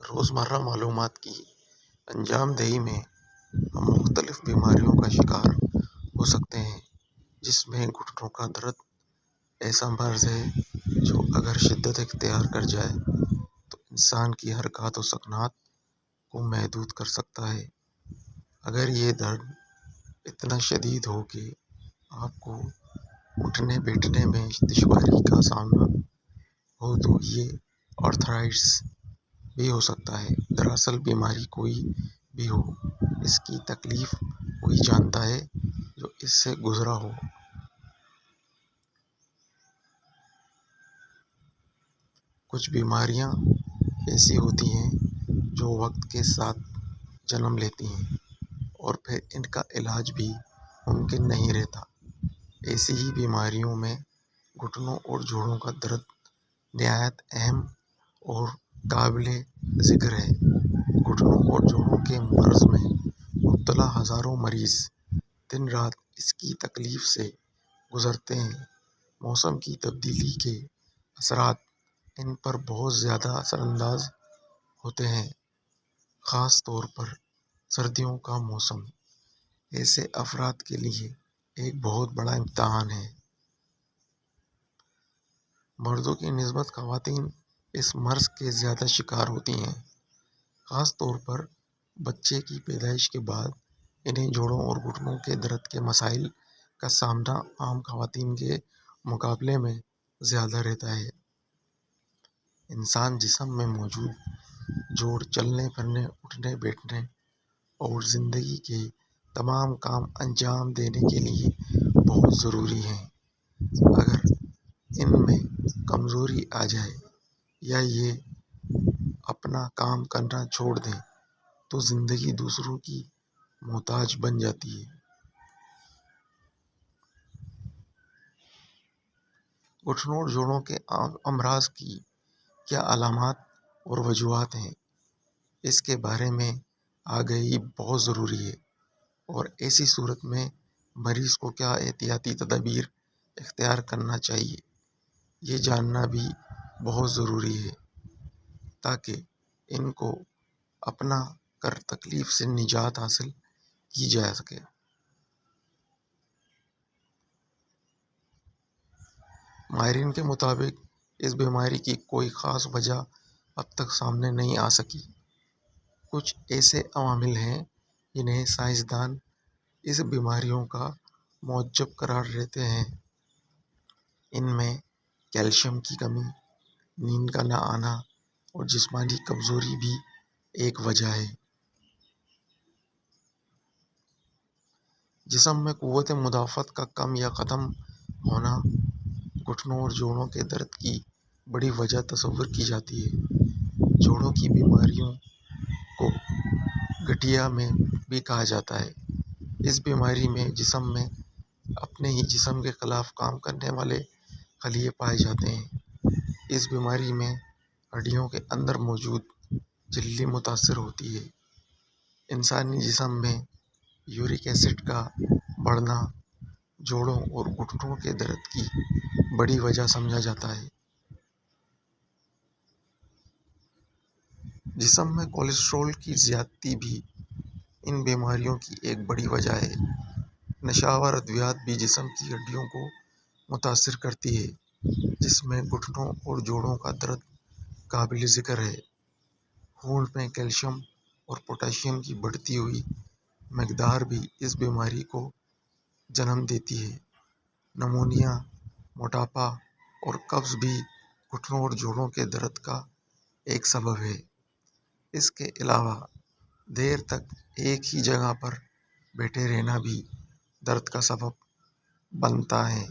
روزمرہ معلومات کی انجام دہی میں ہم مختلف بیماریوں کا شکار ہو سکتے ہیں، جس میں گھٹنوں کا درد ایسا مرض ہے جو اگر شدت اختیار کر جائے تو انسان کی حرکات و سکنات کو محدود کر سکتا ہے۔ اگر یہ درد اتنا شدید ہو کہ آپ کو اٹھنے بیٹھنے میں دشواری کا سامنا ہو تو یہ آرتھرائٹس بھی ہو سکتا ہے۔ دراصل بیماری کوئی بھی ہو، اس کی تکلیف وہی جانتا ہے جو اس سے گزرا ہو۔ کچھ بیماریاں ایسی ہوتی ہیں جو وقت کے ساتھ جنم لیتی ہیں اور پھر ان کا علاج بھی ممکن نہیں رہتا۔ ایسی ہی بیماریوں میں گھٹنوں اور جوڑوں کا درد نہایت اہم اور قابل ذکر ہے۔ گھٹنوں اور جوڑوں کے مرض میں مبتلا ہزاروں مریض دن رات اس کی تکلیف سے گزرتے ہیں۔ موسم کی تبدیلی کے اثرات ان پر بہت زیادہ اثر انداز ہوتے ہیں، خاص طور پر سردیوں کا موسم ایسے افراد کے لیے ایک بہت بڑا امتحان ہے۔ مردوں کی نسبت خواتین اس مرض کے زیادہ شکار ہوتی ہیں، خاص طور پر بچے کی پیدائش کے بعد انہیں جوڑوں اور گھٹنوں کے درد کے مسائل کا سامنا عام خواتین کے مقابلے میں زیادہ رہتا ہے۔ انسان جسم میں موجود جوڑ چلنے پھرنے، اٹھنے بیٹھنے اور زندگی کے تمام کام انجام دینے کے لیے بہت ضروری ہیں۔ اگر ان میں کمزوری آ جائے یا یہ اپنا کام کرنا چھوڑ دیں تو زندگی دوسروں کی محتاج بن جاتی ہے۔ گھٹنوں اور جوڑوں کے امراض کی کیا علامات اور وجوہات ہیں، اس کے بارے میں آگہی بہت ضروری ہے، اور ایسی صورت میں مریض کو کیا احتیاطی تدابیر اختیار کرنا چاہیے، یہ جاننا بھی بہت ضروری ہے تاکہ ان کو اپنا کر تکلیف سے نجات حاصل کی جا سکے۔ ماہرین کے مطابق اس بیماری کی کوئی خاص وجہ اب تک سامنے نہیں آ سکی۔ کچھ ایسے عوامل ہیں جنہیں سائنسدان اس بیماریوں کا موجب قرار دیتے ہیں۔ ان میں کیلشیم کی کمی، نیند کا نہ آنا اور جسمانی کمزوری بھی ایک وجہ ہے۔ جسم میں قوت مدافعت کا کم یا ختم ہونا گھٹنوں اور جوڑوں کے درد کی بڑی وجہ تصور کی جاتی ہے۔ جوڑوں کی بیماریوں کو گٹھیا میں بھی کہا جاتا ہے۔ اس بیماری میں جسم میں اپنے ہی جسم کے خلاف کام کرنے والے خلیے پائے جاتے ہیں۔ اس بیماری میں ہڈیوں کے اندر موجود جھلی متاثر ہوتی ہے۔ انسانی جسم میں یورک ایسڈ کا بڑھنا جوڑوں اور گھٹنوں کے درد کی بڑی وجہ سمجھا جاتا ہے۔ جسم میں کولیسٹرول کی زیادتی بھی ان بیماریوں کی ایک بڑی وجہ ہے۔ نشہ آور ادویات بھی جسم کی ہڈیوں کو متاثر کرتی ہے، جس میں گھٹنوں اور جوڑوں کا درد قابل ذکر ہے۔ خون میں کیلشیم اور پوٹاشیم کی بڑھتی ہوئی مقدار بھی اس بیماری کو جنم دیتی ہے۔ نمونیا، موٹاپا اور قبض بھی گھٹنوں اور جوڑوں کے درد کا ایک سبب ہے۔ اس کے علاوہ دیر تک ایک ہی جگہ پر بیٹھے رہنا بھی درد کا سبب بنتا ہے۔